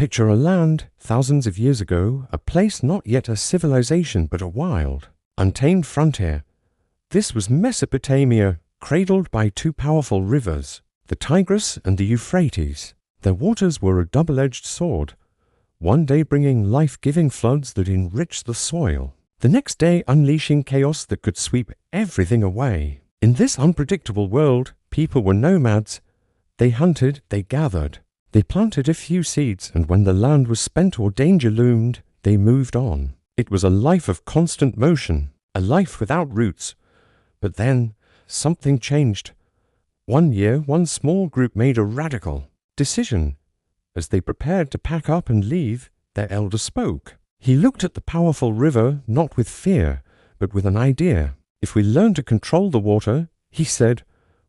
Picture a land, thousands of years ago, a place not yet a civilization but a wild, untamed frontier. This was Mesopotamia, cradled by two powerful rivers, the Tigris and the Euphrates. Their waters were a double-edged sword, one day bringing life-giving floods that enriched the soil, the next day unleashing chaos that could sweep everything away. In this unpredictable world, people were nomads. They hunted, they gathered. They planted a few seeds, and when the land was spent or danger loomed, they moved on. It was a life of constant motion, a life without roots. But then, something changed. One year, one small group made a radical decision. As they prepared to pack up and leave, their elder spoke. He looked at the powerful river not with fear, but with an idea. If we learn to control the water, he said,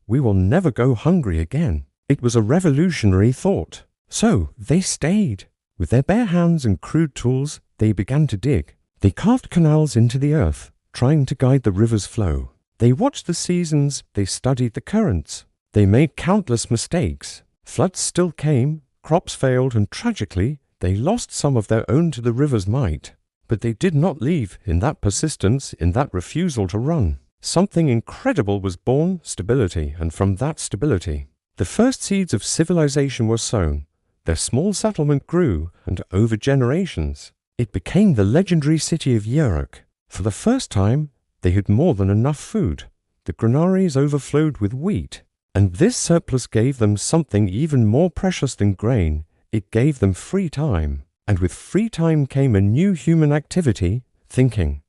we will never go hungry again. It was a revolutionary thought. So they stayed. With their bare hands and crude tools, they began to dig. They carved canals into the earth, trying to guide the river's flow. They watched the seasons, they studied the currents. They made countless mistakes. Floods still came, crops failed, and tragically, they lost some of their own to the river's might. But they did not leave. In that persistence, in that refusal to run, something incredible was born, stability, and from that stability, the first seeds of civilization were sown. Their small settlement grew, and over generations, it became the legendary city of Uruk. For the first time, they had more than enough food. The granaries overflowed with wheat, and this surplus gave them something even more precious than grain. It gave them free time, and with free time came a new human activity, thinking.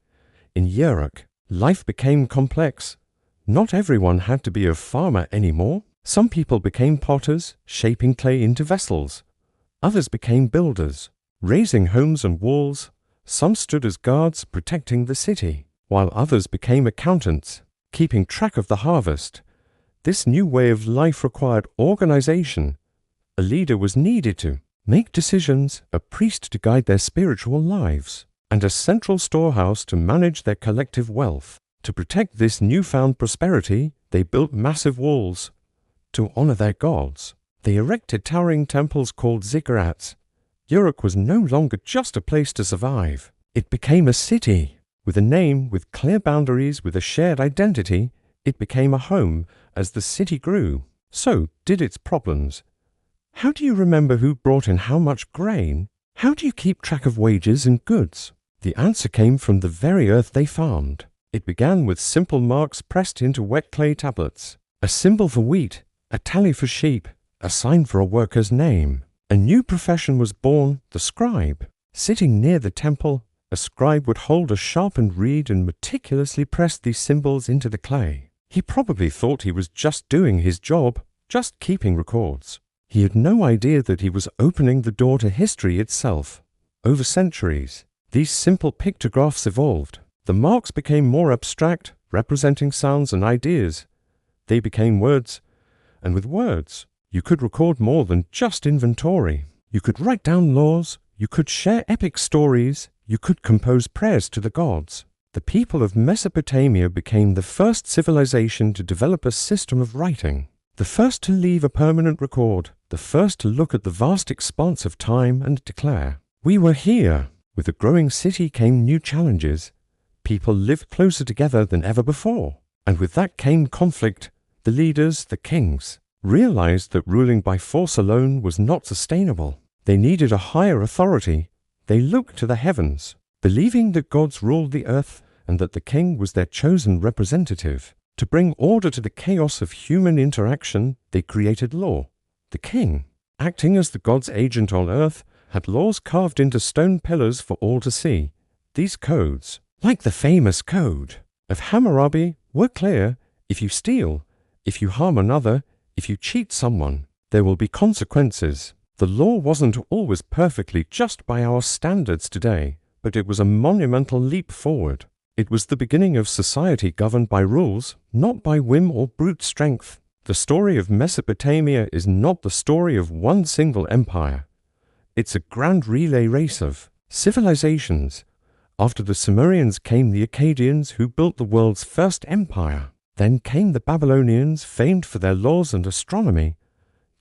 In Uruk, life became complex. Not everyone had to be a farmer anymore. Some people became potters, shaping clay into vessels. Others became builders, raising homes and walls. Some stood as guards, protecting the city, while others became accountants, keeping track of the harvest. This new way of life required organization. A leader was needed to make decisions, a priest to guide their spiritual lives, and a central storehouse to manage their collective wealth. To protect this newfound prosperity, they built massive walls. To honor their gods, they erected towering temples called ziggurats. Uruk was no longer just a place to survive. It became a city, with a name, with clear boundaries, with a shared identity. It became a home. As the city grew, so did its problems. How do you remember who brought in how much grain? How do you keep track of wages and goods? The answer came from the very earth they farmed. It began with simple marks pressed into wet clay tablets. A symbol for wheat, a tally for sheep, a sign for a worker's name. A new profession was born, the scribe. Sitting near the temple, a scribe would hold a sharpened reed and meticulously press these symbols into the clay. He probably thought he was just doing his job, just keeping records. He had no idea that he was opening the door to history itself. Over centuries, these simple pictographs evolved. The marks became more abstract, representing sounds and ideas. They became words, and with words, you could record more than just inventory. You could write down laws, you could share epic stories, you could compose prayers to the gods. The people of Mesopotamia became the first civilization to develop a system of writing, the first to leave a permanent record, the first to look at the vast expanse of time and declare, we were here. With the growing city came new challenges. People lived closer together than ever before, and with that came conflict. The leaders, the kings, realized that ruling by force alone was not sustainable. They needed a higher authority. They looked to the heavens, believing that gods ruled the earth and that the king was their chosen representative. To bring order to the chaos of human interaction, they created law. The king, acting as the god's agent on earth, had laws carved into stone pillars for all to see. These codes, like the famous code of Hammurabi, were clear. If you steal, if you harm another, if you cheat someone, there will be consequences. The law wasn't always perfectly just by our standards today, but it was a monumental leap forward. It was the beginning of society governed by rules, not by whim or brute strength. The story of Mesopotamia is not the story of one single empire. It's a grand relay race of civilizations. After the Sumerians came the Akkadians, who built the world's first empire. Then came the Babylonians, famed for their laws and astronomy.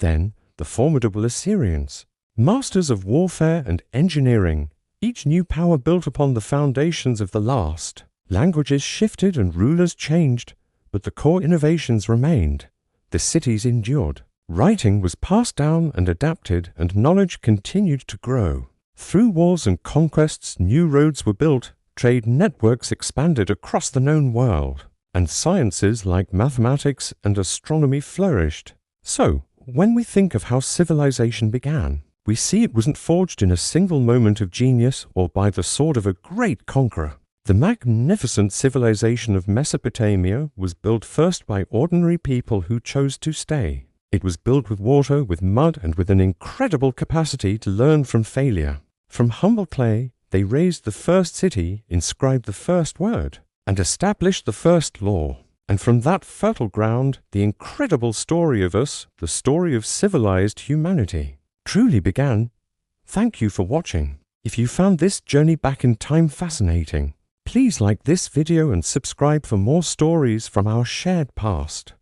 Then the formidable Assyrians, Masters of warfare and engineering, each new power built upon the foundations of the last. Languages shifted and rulers changed, but the core innovations remained. The cities endured. Writing was passed down and adapted, and knowledge continued to grow. Through wars and conquests, new roads were built, trade networks expanded across the known world, and sciences like mathematics and astronomy flourished. So, when we think of how civilization began, we see it wasn't forged in a single moment of genius or by the sword of a great conqueror. The magnificent civilization of Mesopotamia was built first by ordinary people who chose to stay. It was built with water, with mud, and with an incredible capacity to learn from failure. From humble clay, they raised the first city, inscribed the first word, and established the first law. And from that fertile ground, the incredible story of us, the story of civilized humanity, truly began. Thank you for watching. If you found this journey back in time fascinating, please like this video and subscribe for more stories from our shared past.